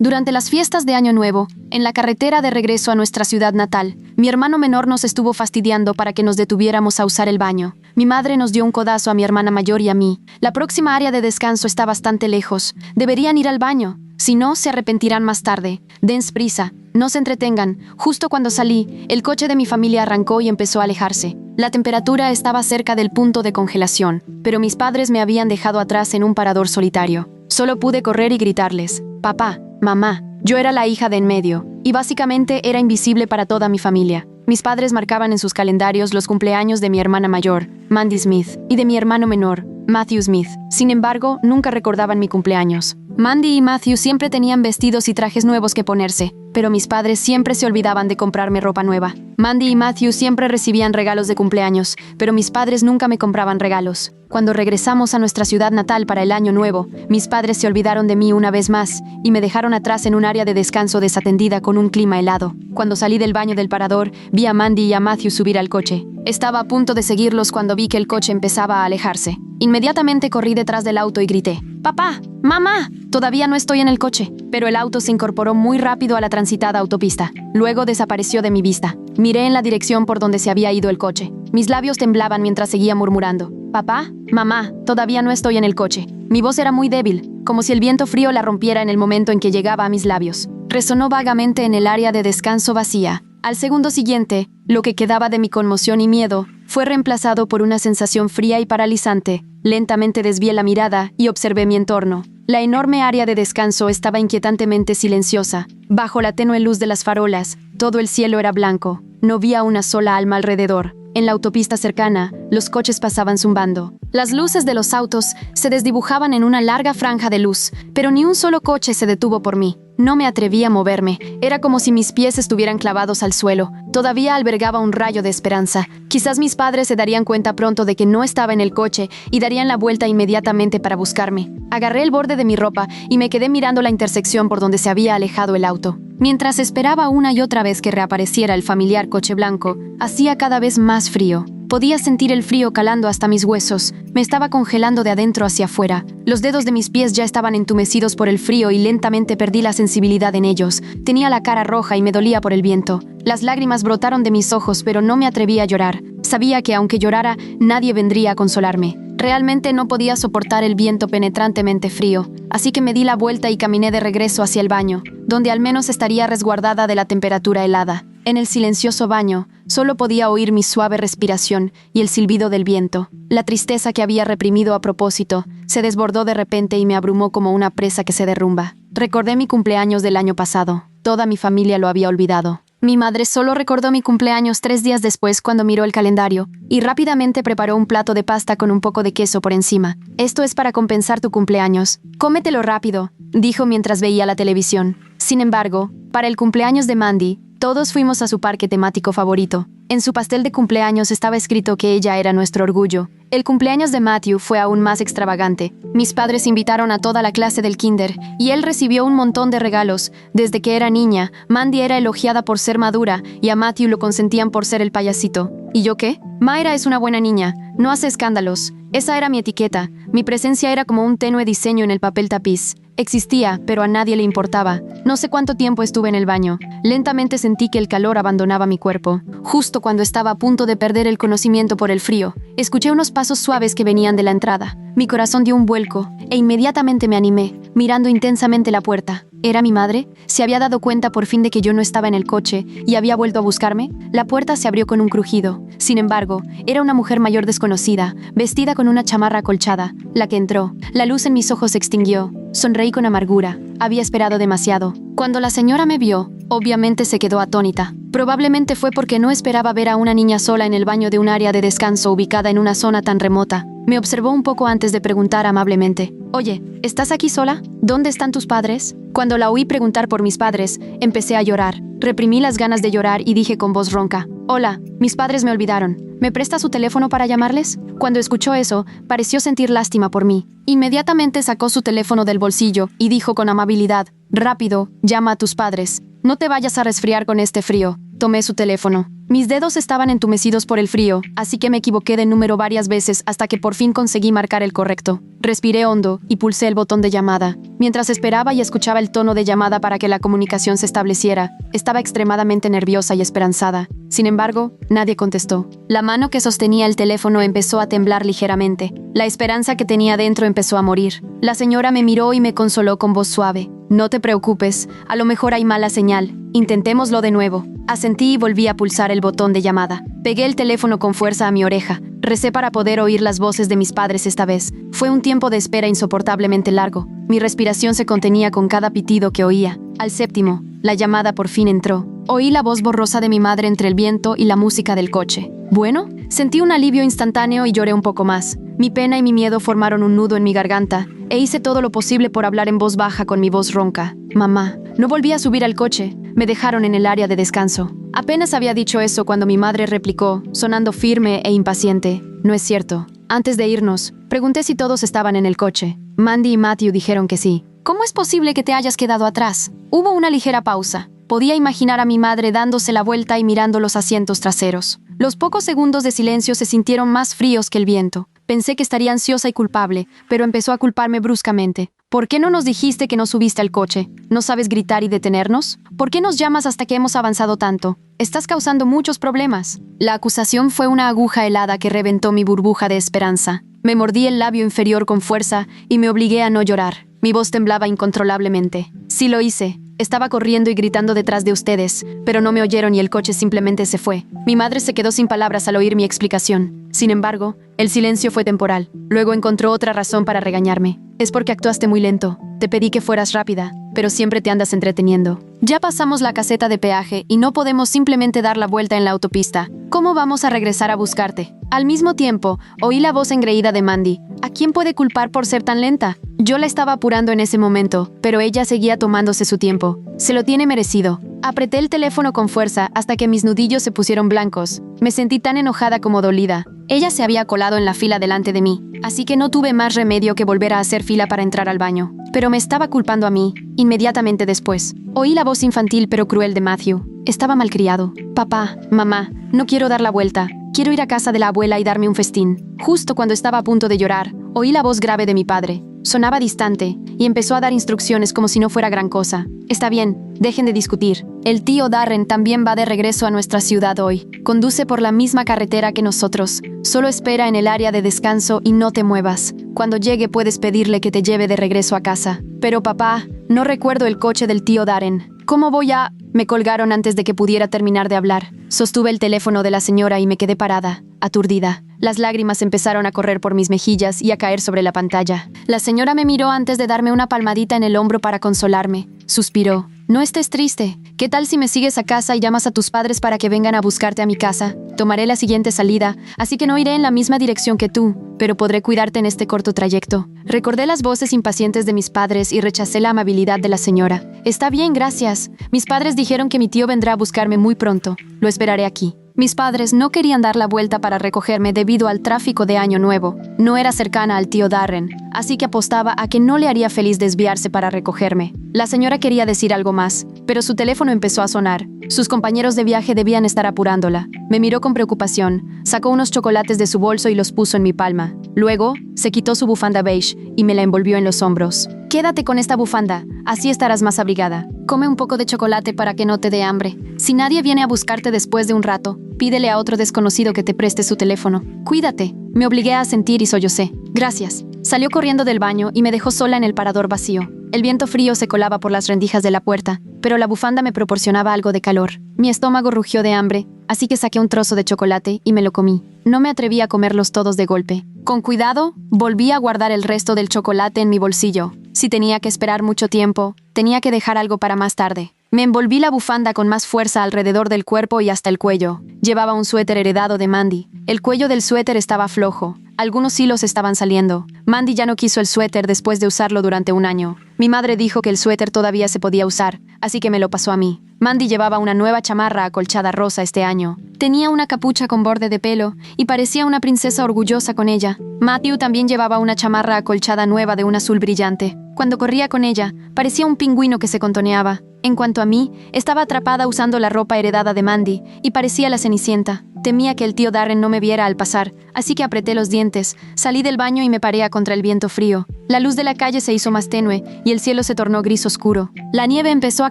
Durante las fiestas de Año Nuevo, en la carretera de regreso a nuestra ciudad natal, mi hermano menor nos estuvo fastidiando para que nos detuviéramos a usar el baño. Mi madre nos dio un codazo a mi hermana mayor y a mí. La próxima área de descanso está bastante lejos. Deberían ir al baño. Si no, se arrepentirán más tarde. Dense prisa. No se entretengan. Justo cuando salí, el coche de mi familia arrancó y empezó a alejarse. La temperatura estaba cerca del punto de congelación, pero mis padres me habían dejado atrás en un parador solitario. Solo pude correr y gritarles: «Papá, mamá». Yo era la hija de en medio, y básicamente era invisible para toda mi familia. Mis padres marcaban en sus calendarios los cumpleaños de mi hermana mayor, Mandy Smith, y de mi hermano menor, Matthew Smith. Sin embargo, nunca recordaban mi cumpleaños. Mandy y Matthew siempre tenían vestidos y trajes nuevos que ponerse, pero mis padres siempre se olvidaban de comprarme ropa nueva. Mandy y Matthew siempre recibían regalos de cumpleaños, pero mis padres nunca me compraban regalos. Cuando regresamos a nuestra ciudad natal para el Año Nuevo, mis padres se olvidaron de mí una vez más y me dejaron atrás en un área de descanso desatendida con un clima helado. Cuando salí del baño del parador, vi a Mandy y a Matthew subir al coche. Estaba a punto de seguirlos cuando vi que el coche empezaba a alejarse. Inmediatamente corrí detrás del auto y grité: «¡Papá! ¡Mamá!». Todavía no estoy en el coche, pero el auto se incorporó muy rápido a la transitada autopista. Luego desapareció de mi vista. Miré en la dirección por donde se había ido el coche. Mis labios temblaban mientras seguía murmurando: «Papá, mamá, todavía no estoy en el coche». Mi voz era muy débil, como si el viento frío la rompiera en el momento en que llegaba a mis labios. Resonó vagamente en el área de descanso vacía. Al segundo siguiente, lo que quedaba de mi conmoción y miedo fue reemplazado por una sensación fría y paralizante. Lentamente desvié la mirada y observé mi entorno. La enorme área de descanso estaba inquietantemente silenciosa. Bajo la tenue luz de las farolas, todo el cielo era blanco. No vi a una sola alma alrededor. En la autopista cercana, los coches pasaban zumbando. Las luces de los autos se desdibujaban en una larga franja de luz, pero ni un solo coche se detuvo por mí. No me atreví a moverme. Era como si mis pies estuvieran clavados al suelo. Todavía albergaba un rayo de esperanza. Quizás mis padres se darían cuenta pronto de que no estaba en el coche y darían la vuelta inmediatamente para buscarme. Agarré el borde de mi ropa y me quedé mirando la intersección por donde se había alejado el auto. Mientras esperaba una y otra vez que reapareciera el familiar coche blanco, hacía cada vez más frío. Podía sentir el frío calando hasta mis huesos. Me estaba congelando de adentro hacia afuera. Los dedos de mis pies ya estaban entumecidos por el frío y lentamente perdí la sensibilidad en ellos. Tenía la cara roja y me dolía por el viento. Las lágrimas brotaron de mis ojos, pero no me atreví a llorar. Sabía que aunque llorara, nadie vendría a consolarme. Realmente no podía soportar el viento penetrantemente frío, así que me di la vuelta y caminé de regreso hacia el baño, donde al menos estaría resguardada de la temperatura helada. En el silencioso baño, solo podía oír mi suave respiración y el silbido del viento. La tristeza que había reprimido a propósito se desbordó de repente y me abrumó como una presa que se derrumba. Recordé mi cumpleaños del año pasado. Toda mi familia lo había olvidado. Mi madre solo recordó mi cumpleaños 3 días después cuando miró el calendario y rápidamente preparó un plato de pasta con un poco de queso por encima. «Esto es para compensar tu cumpleaños. Cómetelo rápido», dijo mientras veía la televisión. Sin embargo, para el cumpleaños de Mandy, todos fuimos a su parque temático favorito. En su pastel de cumpleaños estaba escrito que ella era nuestro orgullo. El cumpleaños de Matthew fue aún más extravagante. Mis padres invitaron a toda la clase del kinder y él recibió un montón de regalos. Desde que era niña, Mandy era elogiada por ser madura y a Matthew lo consentían por ser el payasito. ¿Y yo qué? Mayra es una buena niña, no hace escándalos. Esa era mi etiqueta. Mi presencia era como un tenue diseño en el papel tapiz. Existía, pero a nadie le importaba. No sé cuánto tiempo estuve en el baño. Lentamente sentí que el calor abandonaba mi cuerpo. Justo cuando estaba a punto de perder el conocimiento por el frío, escuché unos pasos suaves que venían de la entrada. Mi corazón dio un vuelco e inmediatamente me animé, mirando intensamente la puerta. ¿Era mi madre? ¿Se había dado cuenta por fin de que yo no estaba en el coche y había vuelto a buscarme? La puerta se abrió con un crujido. Sin embargo, era una mujer mayor desconocida, vestida con una chamarra acolchada, la que entró. La luz en mis ojos se extinguió. Sonreí con amargura. Había esperado demasiado. Cuando la señora me vio, obviamente se quedó atónita. Probablemente fue porque no esperaba ver a una niña sola en el baño de un área de descanso ubicada en una zona tan remota. Me observó un poco antes de preguntar amablemente: «Oye, ¿estás aquí sola? ¿Dónde están tus padres?». Cuando la oí preguntar por mis padres, empecé a llorar. Reprimí las ganas de llorar y dije con voz ronca: «Hola, mis padres me olvidaron. ¿Me presta su teléfono para llamarles?». Cuando escuchó eso, pareció sentir lástima por mí. Inmediatamente sacó su teléfono del bolsillo y dijo con amabilidad: «Rápido, llama a tus padres. No te vayas a resfriar con este frío». Tomé su teléfono. Mis dedos estaban entumecidos por el frío, así que me equivoqué de número varias veces hasta que por fin conseguí marcar el correcto. Respiré hondo y pulsé el botón de llamada. Mientras esperaba y escuchaba el tono de llamada para que la comunicación se estableciera, estaba extremadamente nerviosa y esperanzada. Sin embargo, nadie contestó. La mano que sostenía el teléfono empezó a temblar ligeramente. La esperanza que tenía dentro empezó a morir. La señora me miró y me consoló con voz suave. No te preocupes, a lo mejor hay mala señal. Intentémoslo de nuevo. Asentí y volví a pulsar el botón de llamada. Pegué el teléfono con fuerza a mi oreja. Recé para poder oír las voces de mis padres esta vez. Fue un tiempo de espera insoportablemente largo. Mi respiración se contenía con cada pitido que oía. Al séptimo, la llamada por fin entró. Oí la voz borrosa de mi madre entre el viento y la música del coche. Bueno, sentí un alivio instantáneo y lloré un poco más. Mi pena y mi miedo formaron un nudo en mi garganta, e hice todo lo posible por hablar en voz baja con mi voz ronca. Mamá, no volví a subir al coche. Me dejaron en el área de descanso. Apenas había dicho eso cuando mi madre replicó, sonando firme e impaciente. No es cierto. Antes de irnos, pregunté si todos estaban en el coche. Mandy y Matthew dijeron que sí. ¿Cómo es posible que te hayas quedado atrás? Hubo una ligera pausa. Podía imaginar a mi madre dándose la vuelta y mirando los asientos traseros. Los pocos segundos de silencio se sintieron más fríos que el viento. Pensé que estaría ansiosa y culpable, pero empezó a culparme bruscamente. ¿Por qué no nos dijiste que no subiste al coche? ¿No sabes gritar y detenernos? ¿Por qué nos llamas hasta que hemos avanzado tanto? Estás causando muchos problemas. La acusación fue una aguja helada que reventó mi burbuja de esperanza. Me mordí el labio inferior con fuerza y me obligué a no llorar. Mi voz temblaba incontrolablemente. Sí lo hice. Estaba corriendo y gritando detrás de ustedes, pero no me oyeron y el coche simplemente se fue. Mi madre se quedó sin palabras al oír mi explicación. Sin embargo, el silencio fue temporal. Luego encontró otra razón para regañarme. Es porque actuaste muy lento. Te pedí que fueras rápida, pero siempre te andas entreteniendo. Ya pasamos la caseta de peaje y no podemos simplemente dar la vuelta en la autopista. ¿Cómo vamos a regresar a buscarte? Al mismo tiempo, oí la voz engreída de Mandy. ¿A quién puede culpar por ser tan lenta? Yo la estaba apurando en ese momento, pero ella seguía tomándose su tiempo. Se lo tiene merecido. Apreté el teléfono con fuerza hasta que mis nudillos se pusieron blancos. Me sentí tan enojada como dolida. Ella se había colado en la fila delante de mí, así que no tuve más remedio que volver a hacer fila para entrar al baño. Pero me estaba culpando a mí, inmediatamente después. Oí la voz infantil pero cruel de Matthew. Estaba malcriado. Papá, mamá, no quiero dar la vuelta. Quiero ir a casa de la abuela y darme un festín. Justo cuando estaba a punto de llorar, oí la voz grave de mi padre. Sonaba distante y empezó a dar instrucciones como si no fuera gran cosa. Está bien, dejen de discutir. El tío Darren también va de regreso a nuestra ciudad hoy. Conduce por la misma carretera que nosotros. Solo espera en el área de descanso y no te muevas. Cuando llegue puedes pedirle que te lleve de regreso a casa. Pero papá, no recuerdo el coche del tío Darren. ¿Cómo voy a...? Me colgaron antes de que pudiera terminar de hablar. Sostuve el teléfono de la señora y me quedé parada, aturdida. Las lágrimas empezaron a correr por mis mejillas y a caer sobre la pantalla. La señora me miró antes de darme una palmadita en el hombro para consolarme. Suspiró. No estés triste. ¿Qué tal si me sigues a casa y llamas a tus padres para que vengan a buscarte a mi casa? Tomaré la siguiente salida, así que no iré en la misma dirección que tú, pero podré cuidarte en este corto trayecto. Recordé las voces impacientes de mis padres y rechacé la amabilidad de la señora. Está bien, gracias. Mis padres dijeron que mi tío vendrá a buscarme muy pronto. Lo esperaré aquí. Mis padres no querían dar la vuelta para recogerme debido al tráfico de Año Nuevo. No era cercana al tío Darren, así que apostaba a que no le haría feliz desviarse para recogerme. La señora quería decir algo más, pero su teléfono empezó a sonar. Sus compañeros de viaje debían estar apurándola. Me miró con preocupación, sacó unos chocolates de su bolso y los puso en mi palma. Luego, se quitó su bufanda beige y me la envolvió en los hombros. Quédate con esta bufanda, así estarás más abrigada. Come un poco de chocolate para que no te dé hambre. Si nadie viene a buscarte después de un rato, pídele a otro desconocido que te preste su teléfono. Cuídate. Me obligué a sentir y sollocé. Gracias. Salió corriendo del baño y me dejó sola en el parador vacío. El viento frío se colaba por las rendijas de la puerta, pero la bufanda me proporcionaba algo de calor. Mi estómago rugió de hambre, así que saqué un trozo de chocolate y me lo comí. No me atreví a comerlos todos de golpe. Con cuidado, volví a guardar el resto del chocolate en mi bolsillo. Si tenía que esperar mucho tiempo, tenía que dejar algo para más tarde. Me envolví la bufanda con más fuerza alrededor del cuerpo y hasta el cuello. Llevaba un suéter heredado de Mandy. El cuello del suéter estaba flojo. Algunos hilos estaban saliendo. Mandy ya no quiso el suéter después de usarlo durante un año. Mi madre dijo que el suéter todavía se podía usar, así que me lo pasó a mí. Mandy llevaba una nueva chamarra acolchada rosa este año. Tenía una capucha con borde de pelo y parecía una princesa orgullosa con ella. Matthew también llevaba una chamarra acolchada nueva de un azul brillante. Cuando corría con ella, parecía un pingüino que se contoneaba. En cuanto a mí, estaba atrapada usando la ropa heredada de Mandy y parecía la Cenicienta. Temía que el tío Darren no me viera al pasar, así que apreté los dientes, salí del baño y me paré contra el viento frío. La luz de la calle se hizo más tenue y el cielo se tornó gris oscuro. La nieve empezó a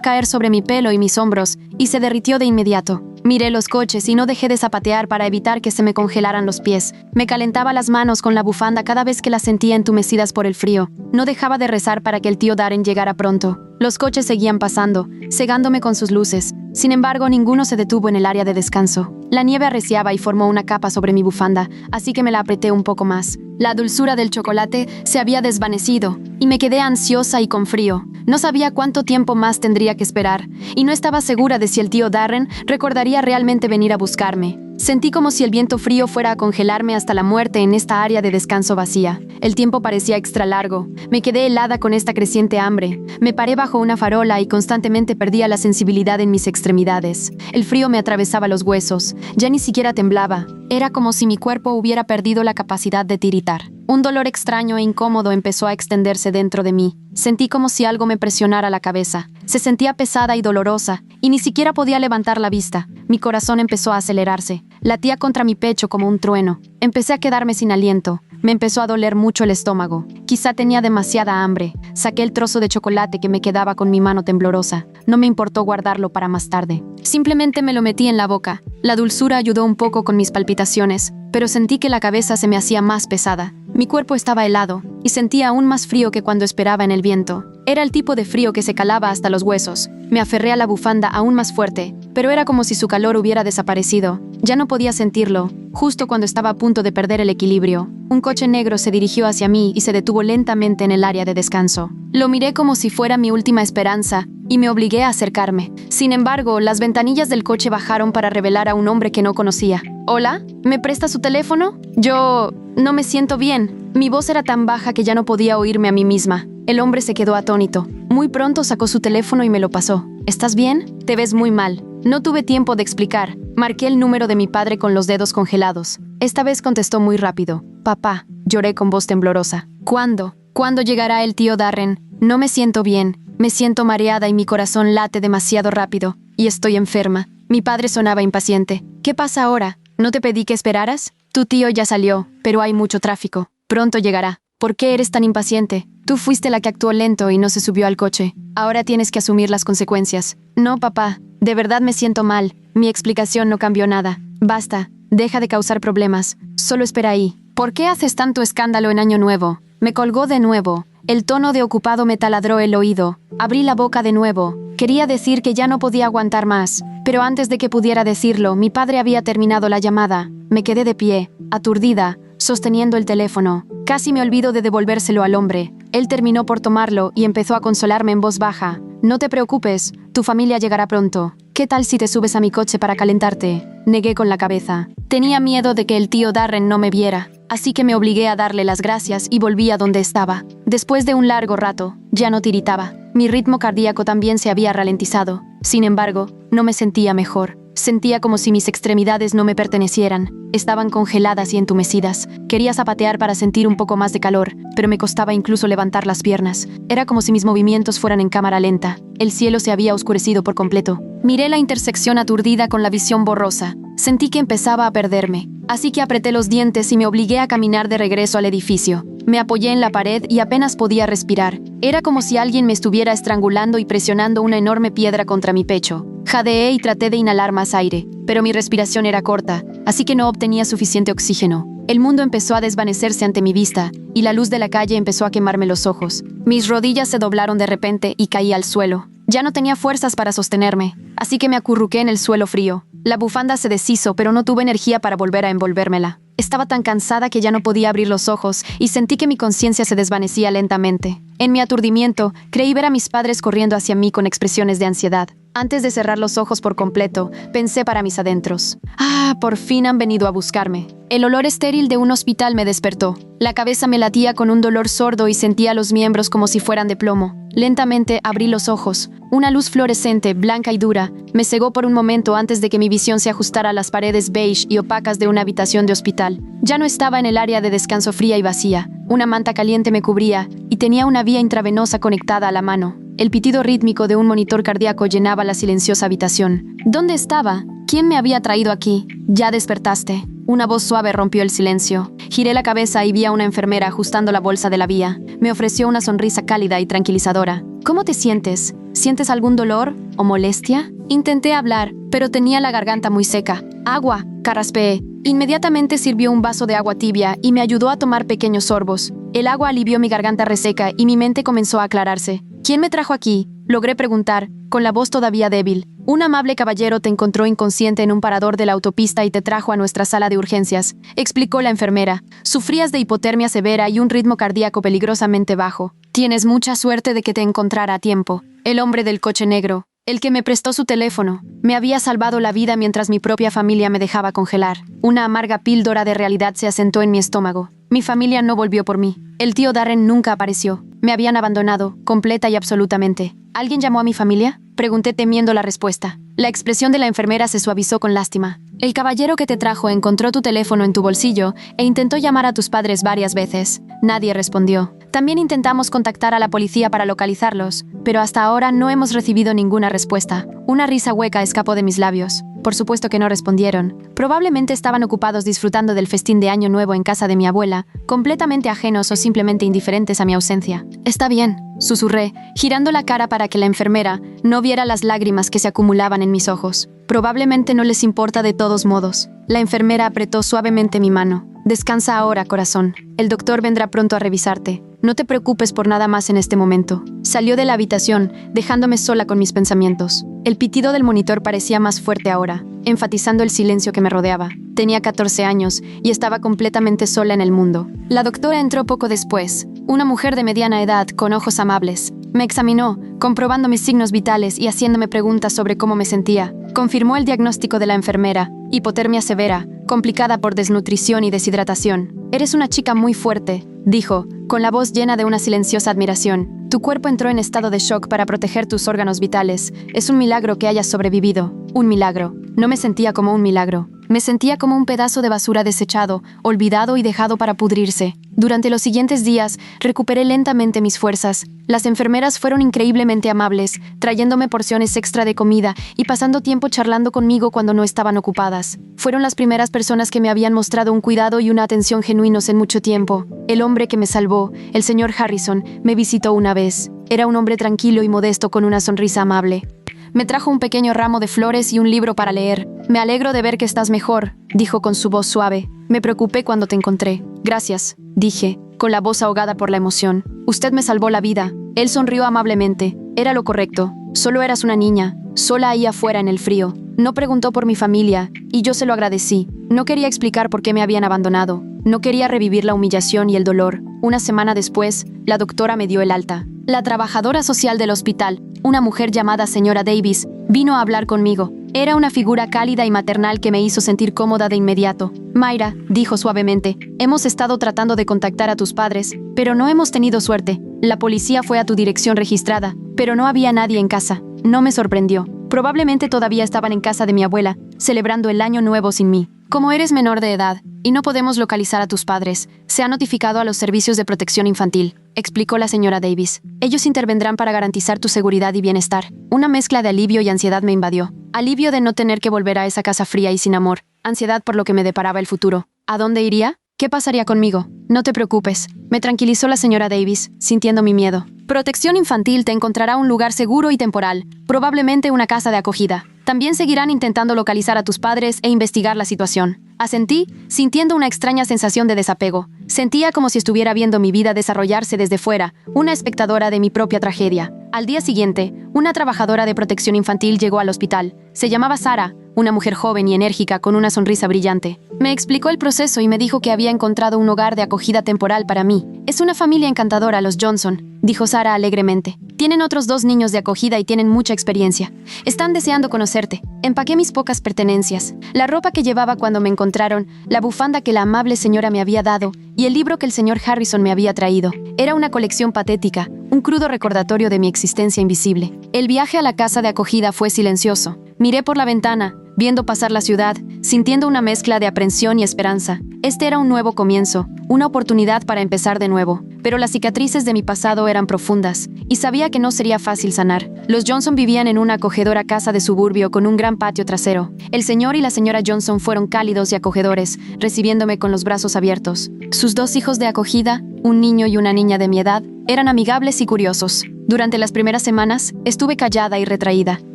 caer sobre mi pelo y mis hombros y se derritió de inmediato. Miré los coches y no dejé de zapatear para evitar que se me congelaran los pies. Me calentaba las manos con la bufanda cada vez que las sentía entumecidas por el frío. No dejaba de rezar para que el tío Darren llegara pronto. Los coches seguían pasando, cegándome con sus luces. Sin embargo, ninguno se detuvo en el área de descanso. La nieve arreciaba y formó una capa sobre mi bufanda, así que me la apreté un poco más. La dulzura del chocolate se había desvanecido y me quedé ansiosa y con frío. No sabía cuánto tiempo más tendría que esperar y no estaba segura de si el tío Darren recordaría realmente venir a buscarme. Sentí como si el viento frío fuera a congelarme hasta la muerte en esta área de descanso vacía. El tiempo parecía extra largo. Me quedé helada con esta creciente hambre. Me paré bajo una farola y constantemente perdía la sensibilidad en mis extremidades. El frío me atravesaba los huesos. Ya ni siquiera temblaba. Era como si mi cuerpo hubiera perdido la capacidad de tiritar. Un dolor extraño e incómodo empezó a extenderse dentro de mí. Sentí como si algo me presionara la cabeza. Se sentía pesada y dolorosa, y ni siquiera podía levantar la vista. Mi corazón empezó a acelerarse. Latía contra mi pecho como un trueno. Empecé a quedarme sin aliento. Me empezó a doler mucho el estómago. Quizá tenía demasiada hambre. Saqué el trozo de chocolate que me quedaba con mi mano temblorosa. No me importó guardarlo para más tarde. Simplemente me lo metí en la boca. La dulzura ayudó un poco con mis palpitaciones, pero sentí que la cabeza se me hacía más pesada. Mi cuerpo estaba helado y sentía aún más frío que cuando esperaba en el viento. Era el tipo de frío que se calaba hasta los huesos. Me aferré a la bufanda aún más fuerte, pero era como si su calor hubiera desaparecido. Ya no podía sentirlo, justo cuando estaba a punto de perder el equilibrio. Un coche negro se dirigió hacia mí y se detuvo lentamente en el área de descanso. Lo miré como si fuera mi última esperanza y me obligué a acercarme. Sin embargo, las ventanillas del coche bajaron para revelar a un hombre que no conocía. ¿Hola? ¿Me presta su teléfono? Yo no me siento bien. Mi voz era tan baja que ya no podía oírme a mí misma. El hombre se quedó atónito. Muy pronto sacó su teléfono y me lo pasó. ¿Estás bien? Te ves muy mal. No tuve tiempo de explicar. Marqué el número de mi padre con los dedos congelados. Esta vez contestó muy rápido. Papá, lloré con voz temblorosa. ¿Cuándo? ¿Cuándo llegará el tío Darren? No me siento bien. Me siento mareada y mi corazón late demasiado rápido. Y estoy enferma. Mi padre sonaba impaciente. ¿Qué pasa ahora? ¿No te pedí que esperaras? Tu tío ya salió, pero hay mucho tráfico. Pronto llegará. ¿Por qué eres tan impaciente? Tú fuiste la que actuó lento y no se subió al coche. Ahora tienes que asumir las consecuencias. No, papá. De verdad me siento mal. Mi explicación no cambió nada. Basta. Deja de causar problemas. Solo espera ahí. ¿Por qué haces tanto escándalo en Año Nuevo? Me colgó de nuevo. El tono de ocupado me taladró el oído. Abrí la boca de nuevo. Quería decir que ya no podía aguantar más. Pero antes de que pudiera decirlo, mi padre había terminado la llamada. Me quedé de pie, aturdida, sosteniendo el teléfono. Casi me olvido de devolvérselo al hombre. Él terminó por tomarlo y empezó a consolarme en voz baja. No te preocupes, tu familia llegará pronto. ¿Qué tal si te subes a mi coche para calentarte? Negué con la cabeza. Tenía miedo de que el tío Darren no me viera, así que me obligué a darle las gracias y volví a donde estaba. Después de un largo rato, ya no tiritaba. Mi ritmo cardíaco también se había ralentizado. Sin embargo, no me sentía mejor. Sentía como si mis extremidades no me pertenecieran. Estaban congeladas y entumecidas. Quería zapatear para sentir un poco más de calor, pero me costaba incluso levantar las piernas. Era como si mis movimientos fueran en cámara lenta. El cielo se había oscurecido por completo. Miré la intersección aturdida con la visión borrosa. Sentí que empezaba a perderme. Así que apreté los dientes y me obligué a caminar de regreso al edificio. Me apoyé en la pared y apenas podía respirar. Era como si alguien me estuviera estrangulando y presionando una enorme piedra contra mi pecho. Jadeé y traté de inhalar más aire, pero mi respiración era corta, así que no obtenía suficiente oxígeno. El mundo empezó a desvanecerse ante mi vista, y la luz de la calle empezó a quemarme los ojos. Mis rodillas se doblaron de repente y caí al suelo. Ya no tenía fuerzas para sostenerme, así que me acurruqué en el suelo frío. La bufanda se deshizo, pero no tuve energía para volver a envolvérmela. Estaba tan cansada que ya no podía abrir los ojos y sentí que mi conciencia se desvanecía lentamente. En mi aturdimiento, creí ver a mis padres corriendo hacia mí con expresiones de ansiedad. Antes de cerrar los ojos por completo, pensé para mis adentros. ¡Ah, por fin han venido a buscarme! El olor estéril de un hospital me despertó. La cabeza me latía con un dolor sordo y sentía los miembros como si fueran de plomo. Lentamente abrí los ojos. Una luz fluorescente, blanca y dura, me cegó por un momento antes de que mi visión se ajustara a las paredes beige y opacas de una habitación de hospital. Ya no estaba en el área de descanso fría y vacía. Una manta caliente me cubría y tenía una vía intravenosa conectada a la mano. El pitido rítmico de un monitor cardíaco llenaba la silenciosa habitación. ¿Dónde estaba? ¿Quién me había traído aquí? Ya despertaste. Una voz suave rompió el silencio. Giré la cabeza y vi a una enfermera ajustando la bolsa de la vía. Me ofreció una sonrisa cálida y tranquilizadora. ¿Cómo te sientes? ¿Sientes algún dolor o molestia? Intenté hablar, pero tenía la garganta muy seca. Agua, carraspeé. Inmediatamente sirvió un vaso de agua tibia y me ayudó a tomar pequeños sorbos. El agua alivió mi garganta reseca y mi mente comenzó a aclararse. ¿Quién me trajo aquí? Logré preguntar, con la voz todavía débil. Un amable caballero te encontró inconsciente en un parador de la autopista y te trajo a nuestra sala de urgencias, explicó la enfermera. Sufrías de hipotermia severa y un ritmo cardíaco peligrosamente bajo. Tienes mucha suerte de que te encontrara a tiempo. El hombre del coche negro, el que me prestó su teléfono, me había salvado la vida mientras mi propia familia me dejaba congelar. Una amarga píldora de realidad se asentó en mi estómago. Mi familia no volvió por mí. El tío Darren nunca apareció. Me habían abandonado, completa y absolutamente. ¿Alguien llamó a mi familia? Pregunté temiendo la respuesta. La expresión de la enfermera se suavizó con lástima. El caballero que te trajo encontró tu teléfono en tu bolsillo e intentó llamar a tus padres varias veces. Nadie respondió. También intentamos contactar a la policía para localizarlos, pero hasta ahora no hemos recibido ninguna respuesta. Una risa hueca escapó de mis labios. Por supuesto que no respondieron. Probablemente estaban ocupados disfrutando del festín de Año Nuevo en casa de mi abuela, completamente ajenos o simplemente indiferentes a mi ausencia. Está bien, susurré, girando la cara para que la enfermera no viera las lágrimas que se acumulaban en mis ojos. Probablemente no les importa de todos modos. La enfermera apretó suavemente mi mano. Descansa ahora, corazón. El doctor vendrá pronto a revisarte. No te preocupes por nada más en este momento. Salió de la habitación, dejándome sola con mis pensamientos. El pitido del monitor parecía más fuerte ahora, enfatizando el silencio que me rodeaba. Tenía 14 años y estaba completamente sola en el mundo. La doctora entró poco después, una mujer de mediana edad con ojos amables. Me examinó, comprobando mis signos vitales y haciéndome preguntas sobre cómo me sentía. Confirmó el diagnóstico de la enfermera, hipotermia severa, complicada por desnutrición y deshidratación. Eres una chica muy fuerte, dijo, con la voz llena de una silenciosa admiración. Tu cuerpo entró en estado de shock para proteger tus órganos vitales. Es un milagro que hayas sobrevivido. Un milagro. No me sentía como un milagro. Me sentía como un pedazo de basura desechado, olvidado y dejado para pudrirse. Durante los siguientes días, recuperé lentamente mis fuerzas. Las enfermeras fueron increíblemente amables, trayéndome porciones extra de comida y pasando tiempo charlando conmigo cuando no estaban ocupadas. Fueron las primeras personas que me habían mostrado un cuidado y una atención genuinos en mucho tiempo. El hombre que me salvó, el señor Harrison, me visitó una vez. Era un hombre tranquilo y modesto con una sonrisa amable. Me trajo un pequeño ramo de flores y un libro para leer. Me alegro de ver que estás mejor, dijo con su voz suave. Me preocupé cuando te encontré. Gracias, dije, con la voz ahogada por la emoción. Usted me salvó la vida. Él sonrió amablemente. Era lo correcto. Solo eras una niña, sola ahí afuera en el frío. No preguntó por mi familia, y yo se lo agradecí. No quería explicar por qué me habían abandonado. No quería revivir la humillación y el dolor. Una semana después, la doctora me dio el alta. La trabajadora social del hospital, una mujer llamada señora Davis, vino a hablar conmigo. Era una figura cálida y maternal que me hizo sentir cómoda de inmediato. Mayra, dijo suavemente, hemos estado tratando de contactar a tus padres, pero no hemos tenido suerte. La policía fue a tu dirección registrada, pero no había nadie en casa. No me sorprendió. Probablemente todavía estaban en casa de mi abuela, celebrando el Año Nuevo sin mí. Como eres menor de edad y no podemos localizar a tus padres, se ha notificado a los servicios de protección infantil, explicó la señora Davis. Ellos intervendrán para garantizar tu seguridad y bienestar. Una mezcla de alivio y ansiedad me invadió. Alivio de no tener que volver a esa casa fría y sin amor. Ansiedad por lo que me deparaba el futuro. ¿A dónde iría? ¿Qué pasaría conmigo? No te preocupes, me tranquilizó la señora Davis, sintiendo mi miedo. Protección Infantil te encontrará un lugar seguro y temporal, probablemente una casa de acogida. También seguirán intentando localizar a tus padres e investigar la situación. Asentí, sintiendo una extraña sensación de desapego. Sentía como si estuviera viendo mi vida desarrollarse desde fuera, una espectadora de mi propia tragedia. Al día siguiente, una trabajadora de protección infantil llegó al hospital. Se llamaba Sara, una mujer joven y enérgica con una sonrisa brillante. Me explicó el proceso y me dijo que había encontrado un hogar de acogida temporal para mí. Es una familia encantadora, los Johnson, dijo Sara alegremente. Tienen otros 2 niños de acogida y tienen mucha experiencia. Están deseando conocerte. Empaqué mis pocas pertenencias, la ropa que llevaba cuando me encontraron, la bufanda que la amable señora me había dado y el libro que el señor Harrison me había traído. Era una colección patética, un crudo recordatorio de mi existencia invisible. El viaje a la casa de acogida fue silencioso. Miré por la ventana, viendo pasar la ciudad, sintiendo una mezcla de aprensión y esperanza. Este era un nuevo comienzo, una oportunidad para empezar de nuevo. pero las cicatrices de mi pasado eran profundas, y sabía que no sería fácil sanar. Los Johnson vivían en una acogedora casa de suburbio con un gran patio trasero. El señor y la señora Johnson fueron cálidos y acogedores, recibiéndome con los brazos abiertos. Sus 2 hijos de acogida, un niño y una niña de mi edad, eran amigables y curiosos. Durante las primeras semanas, estuve callada y retraída.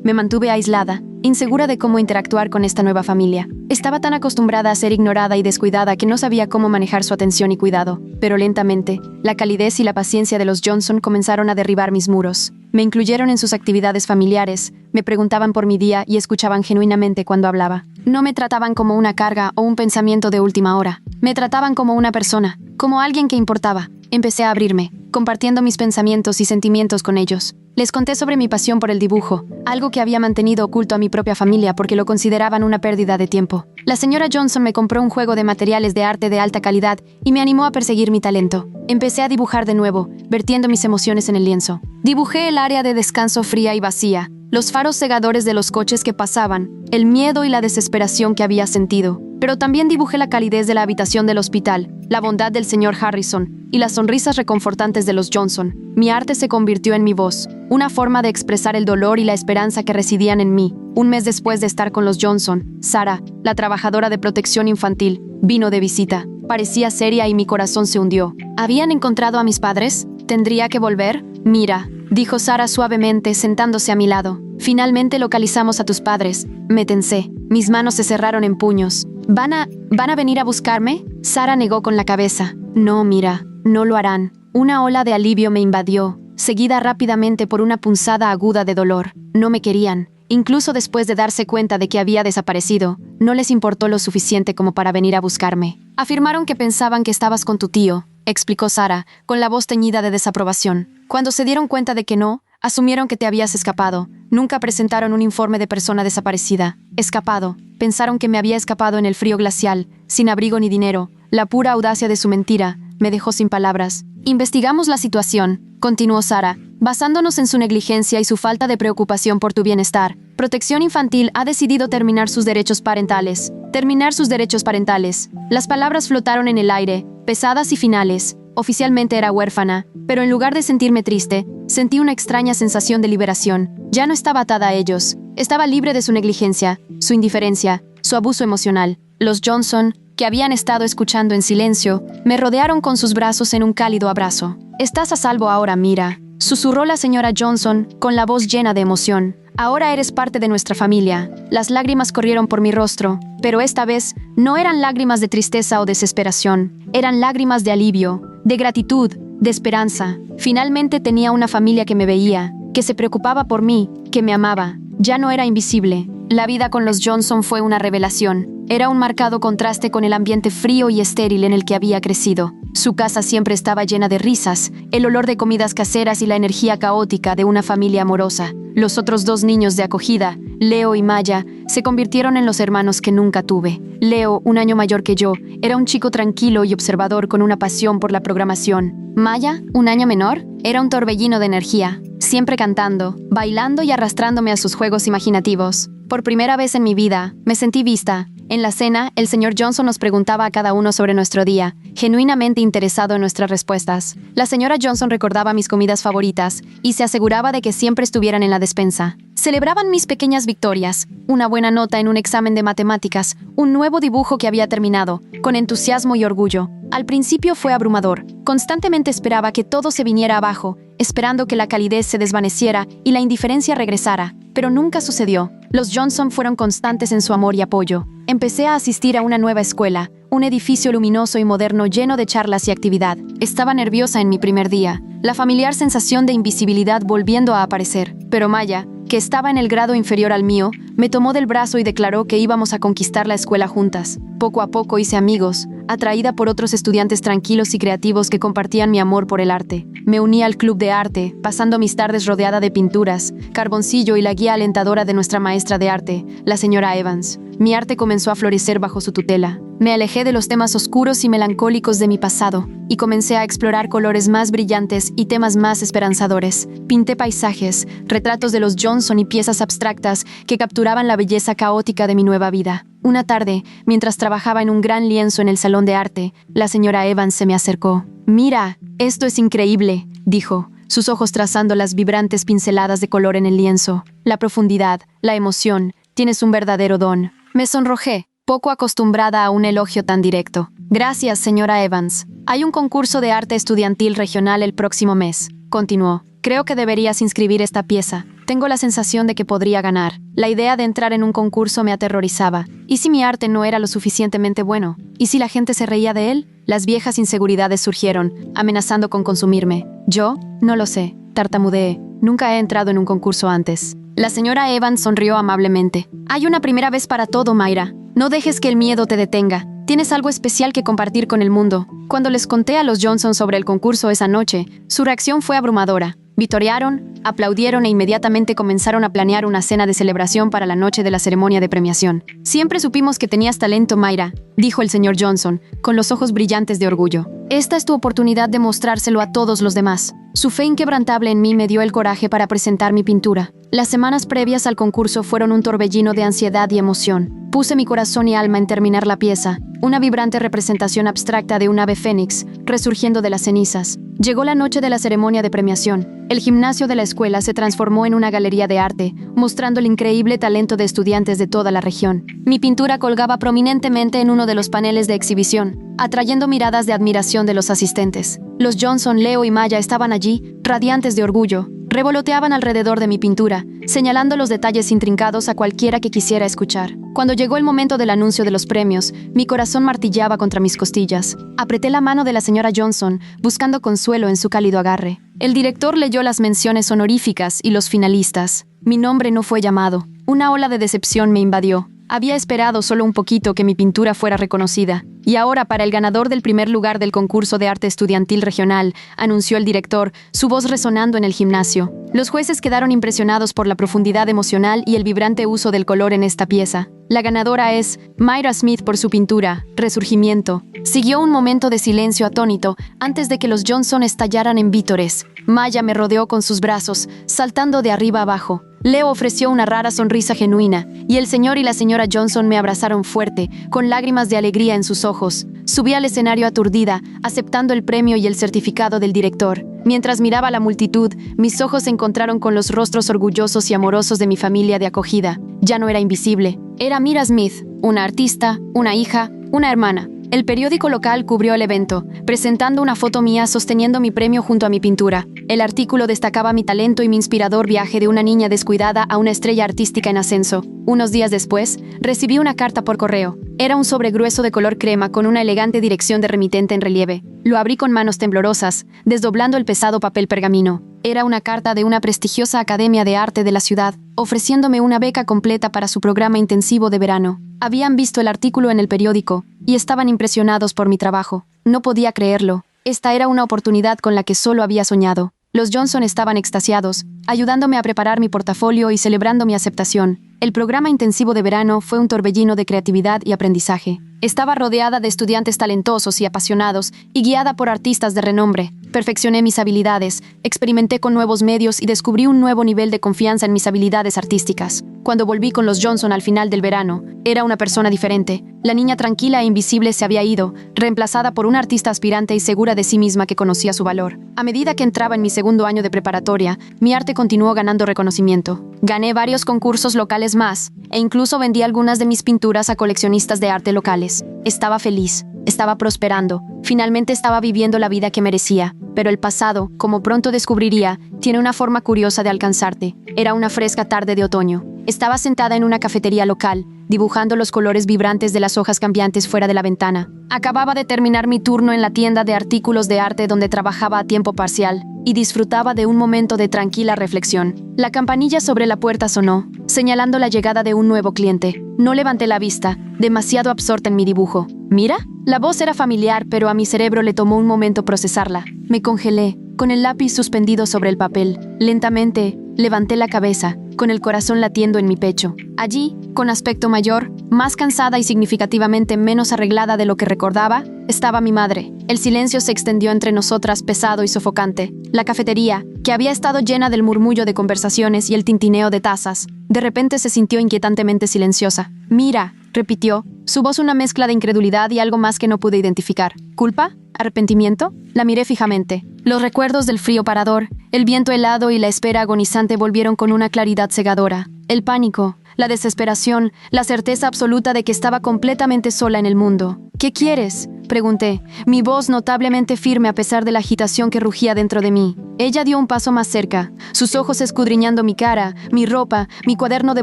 Me mantuve aislada, insegura de cómo interactuar con esta nueva familia. Estaba tan acostumbrada a ser ignorada y descuidada que no sabía cómo manejar su atención y cuidado. Pero lentamente, la calidez y la paciencia de los Johnson comenzaron a derribar mis muros. Me incluyeron en sus actividades familiares, me preguntaban por mi día y escuchaban genuinamente cuando hablaba. No me trataban como una carga o un pensamiento de última hora. Me trataban como una persona, como alguien que importaba. Empecé a abrirme, compartiendo mis pensamientos y sentimientos con ellos. Les conté sobre mi pasión por el dibujo, algo que había mantenido oculto a mi propia familia porque lo consideraban una pérdida de tiempo. La señora Johnson me compró un juego de materiales de arte de alta calidad y me animó a perseguir mi talento. Empecé a dibujar de nuevo, vertiendo mis emociones en el lienzo. Dibujé el área de descanso fría y vacía, los faros cegadores de los coches que pasaban, el miedo y la desesperación que había sentido. Pero también dibujé la calidez de la habitación del hospital, la bondad del señor Harrison y las sonrisas reconfortantes de los Johnson. Mi arte se convirtió en mi voz, una forma de expresar el dolor y la esperanza que residían en mí. Un mes después de estar con los Johnson, Sara, la trabajadora de protección infantil, vino de visita. Parecía seria y mi corazón se hundió. ¿Habían encontrado a mis padres? ¿Tendría que volver? Mira, dijo Sara suavemente, sentándose a mi lado. Finalmente localizamos a tus padres. Me tensé. Mis manos se cerraron en puños. ¿Van a venir a buscarme? Sara negó con la cabeza. No, mira, no lo harán. Una ola de alivio me invadió, seguida rápidamente por una punzada aguda de dolor. No me querían. Incluso después de darse cuenta de que había desaparecido, no les importó lo suficiente como para venir a buscarme. Afirmaron que pensaban que estabas con tu tío, explicó Sara, con la voz teñida de desaprobación. Cuando se dieron cuenta de que no, asumieron que te habías escapado. Nunca presentaron un informe de persona desaparecida. Escapado. Pensaron que me había escapado en el frío glacial, sin abrigo ni dinero. La pura audacia de su mentira me dejó sin palabras. Investigamos la situación, continuó Sara, basándonos en su negligencia y su falta de preocupación por tu bienestar. Protección Infantil ha decidido terminar sus derechos parentales. Terminar sus derechos parentales. Las palabras flotaron en el aire, pesadas y finales. Oficialmente era huérfana, pero en lugar de sentirme triste, sentí una extraña sensación de liberación. Ya no estaba atada a ellos. Estaba libre de su negligencia, su indiferencia, su abuso emocional. Los Johnson, que habían estado escuchando en silencio, me rodearon con sus brazos en un cálido abrazo. «Estás a salvo ahora, Mira», susurró la señora Johnson, con la voz llena de emoción. «Ahora eres parte de nuestra familia». Las lágrimas corrieron por mi rostro, pero esta vez no eran lágrimas de tristeza o desesperación. Eran lágrimas de alivio, de gratitud, de esperanza. Finalmente tenía una familia que me veía, que se preocupaba por mí, que me amaba. Ya no era invisible. La vida con los Johnson fue una revelación. Era un marcado contraste con el ambiente frío y estéril en el que había crecido. Su casa siempre estaba llena de risas, el olor de comidas caseras y la energía caótica de una familia amorosa. Los otros 2 niños de acogida, Leo y Maya, se convirtieron en los hermanos que nunca tuve. Leo, un año mayor que yo, era un chico tranquilo y observador con una pasión por la programación. Maya, un año menor, era un torbellino de energía, siempre cantando, bailando y arrastrándome a sus juegos imaginativos. Por primera vez en mi vida, me sentí vista. En la cena, el señor Johnson nos preguntaba a cada uno sobre nuestro día, genuinamente interesado en nuestras respuestas. La señora Johnson recordaba mis comidas favoritas y se aseguraba de que siempre estuvieran en la despensa. Celebraban mis pequeñas victorias, una buena nota en un examen de matemáticas, un nuevo dibujo que había terminado, con entusiasmo y orgullo. Al principio fue abrumador. Constantemente esperaba que todo se viniera abajo, esperando que la calidez se desvaneciera y la indiferencia regresara. Pero nunca sucedió. Los Johnson fueron constantes en su amor y apoyo. Empecé a asistir a una nueva escuela, un edificio luminoso y moderno lleno de charlas y actividad. Estaba nerviosa en mi primer día, la familiar sensación de invisibilidad volviendo a aparecer. Pero Maya, que estaba en el grado inferior al mío, me tomó del brazo y declaró que íbamos a conquistar la escuela juntas. Poco a poco hice amigos, atraída por otros estudiantes tranquilos y creativos que compartían mi amor por el arte. Me uní al club de arte, pasando mis tardes rodeada de pinturas, carboncillo y la guía alentadora de nuestra maestra de arte, la señora Evans. Mi arte comenzó a florecer bajo su tutela. Me alejé de los temas oscuros y melancólicos de mi pasado y comencé a explorar colores más brillantes y temas más esperanzadores. Pinté paisajes, retratos de los Johnson y piezas abstractas que capturaban la belleza caótica de mi nueva vida. Una tarde, mientras trabajaba en un gran lienzo en el salón de arte, la señora Evans se me acercó. «Mira, esto es increíble», dijo, sus ojos trazando las vibrantes pinceladas de color en el lienzo. «La profundidad, la emoción, tienes un verdadero don». Me sonrojé, poco acostumbrada a un elogio tan directo. «Gracias, señora Evans. Hay un concurso de arte estudiantil regional el próximo mes», continuó. «Creo que deberías inscribir esta pieza. Tengo la sensación de que podría ganar. La idea de entrar en un concurso me aterrorizaba. ¿Y si mi arte no era lo suficientemente bueno? ¿Y si la gente se reía de él?» Las viejas inseguridades surgieron, amenazando con consumirme. «Yo, no lo sé», tartamudeé. «Nunca he entrado en un concurso antes». La señora Evans sonrió amablemente. «Hay una primera vez para todo, Mayra. No dejes que el miedo te detenga. Tienes algo especial que compartir con el mundo». Cuando les conté a los Johnson sobre el concurso esa noche, su reacción fue abrumadora. Vitorearon, aplaudieron e inmediatamente comenzaron a planear una cena de celebración para la noche de la ceremonia de premiación. «Siempre supimos que tenías talento, Mayra», dijo el señor Johnson, con los ojos brillantes de orgullo. «Esta es tu oportunidad de mostrárselo a todos los demás». Su fe inquebrantable en mí me dio el coraje para presentar mi pintura. Las semanas previas al concurso fueron un torbellino de ansiedad y emoción. Puse mi corazón y alma en terminar la pieza, una vibrante representación abstracta de un ave fénix, resurgiendo de las cenizas. Llegó la noche de la ceremonia de premiación. El gimnasio de la escuela se transformó en una galería de arte, mostrando el increíble talento de estudiantes de toda la región. Mi pintura colgaba prominentemente en uno de los paneles de exhibición, atrayendo miradas de admiración de los asistentes. Los Johnson, Leo y Maya estaban allí, radiantes de orgullo. Revoloteaban alrededor de mi pintura, señalando los detalles intrincados a cualquiera que quisiera escuchar. Cuando llegó el momento del anuncio de los premios, mi corazón martillaba contra mis costillas. Apreté la mano de la señora Johnson, buscando consuelo en su cálido agarre. El director leyó las menciones honoríficas y los finalistas. Mi nombre no fue llamado. Una ola de decepción me invadió. Había esperado solo un poquito que mi pintura fuera reconocida. Y ahora, para el ganador del primer lugar del concurso de arte estudiantil regional, anunció el director, su voz resonando en el gimnasio. Los jueces quedaron impresionados por la profundidad emocional y el vibrante uso del color en esta pieza. La ganadora es Mayra Smith por su pintura, Resurgimiento. Siguió un momento de silencio atónito antes de que los Johnson estallaran en vítores. Maya me rodeó con sus brazos, saltando de arriba abajo. Leo ofreció una rara sonrisa genuina, y el señor y la señora Johnson me abrazaron fuerte, con lágrimas de alegría en sus ojos. Subí al escenario aturdida, aceptando el premio y el certificado del director. Mientras miraba a la multitud, mis ojos se encontraron con los rostros orgullosos y amorosos de mi familia de acogida. Ya no era invisible. Era Myra Smith, una artista, una hija, una hermana. El periódico local cubrió el evento, presentando una foto mía sosteniendo mi premio junto a mi pintura. El artículo destacaba mi talento y mi inspirador viaje de una niña descuidada a una estrella artística en ascenso. Unos días después, recibí una carta por correo. Era un sobre grueso de color crema con una elegante dirección de remitente en relieve. Lo abrí con manos temblorosas, desdoblando el pesado papel pergamino. Era una carta de una prestigiosa academia de arte de la ciudad, ofreciéndome una beca completa para su programa intensivo de verano. Habían visto el artículo en el periódico y estaban impresionados por mi trabajo. No podía creerlo. Esta era una oportunidad con la que solo había soñado. Los Johnson estaban extasiados, ayudándome a preparar mi portafolio y celebrando mi aceptación. El programa intensivo de verano fue un torbellino de creatividad y aprendizaje. Estaba rodeada de estudiantes talentosos y apasionados y guiada por artistas de renombre. Perfeccioné mis habilidades, experimenté con nuevos medios y descubrí un nuevo nivel de confianza en mis habilidades artísticas. Cuando volví con los Johnson al final del verano, era una persona diferente. La niña tranquila e invisible se había ido, reemplazada por una artista aspirante y segura de sí misma que conocía su valor. A medida que entraba en mi segundo año de preparatoria, mi arte continuó ganando reconocimiento. Gané varios concursos locales más, e incluso vendí algunas de mis pinturas a coleccionistas de arte locales. Estaba feliz, estaba prosperando, finalmente estaba viviendo la vida que merecía. Pero el pasado, como pronto descubriría, tiene una forma curiosa de alcanzarte. Era una fresca tarde de otoño. Estaba sentada en una cafetería local, dibujando los colores vibrantes de las hojas cambiantes fuera de la ventana. Acababa de terminar mi turno en la tienda de artículos de arte donde trabajaba a tiempo parcial, y disfrutaba de un momento de tranquila reflexión. La campanilla sobre la puerta sonó, señalando la llegada de un nuevo cliente. No levanté la vista, demasiado absorta en mi dibujo. ¿Mira? La voz era familiar, pero a mi cerebro le tomó un momento procesarla. Me congelé, con el lápiz suspendido sobre el papel. Lentamente, levanté la cabeza, con el corazón latiendo en mi pecho. Allí, con aspecto mayor, Más cansada y significativamente menos arreglada de lo que recordaba, estaba mi madre. El silencio se extendió entre nosotras pesado y sofocante. La cafetería, que había estado llena del murmullo de conversaciones y el tintineo de tazas, de repente se sintió inquietantemente silenciosa. «Mira», repitió, su voz una mezcla de incredulidad y algo más que no pude identificar. ¿Culpa? ¿Arrepentimiento? La miré fijamente. Los recuerdos del frío parador, el viento helado y la espera agonizante volvieron con una claridad cegadora. El pánico, la desesperación, la certeza absoluta de que estaba completamente sola en el mundo. «¿Qué quieres?», pregunté, mi voz notablemente firme a pesar de la agitación que rugía dentro de mí. Ella dio un paso más cerca, sus ojos escudriñando mi cara, mi ropa, mi cuaderno de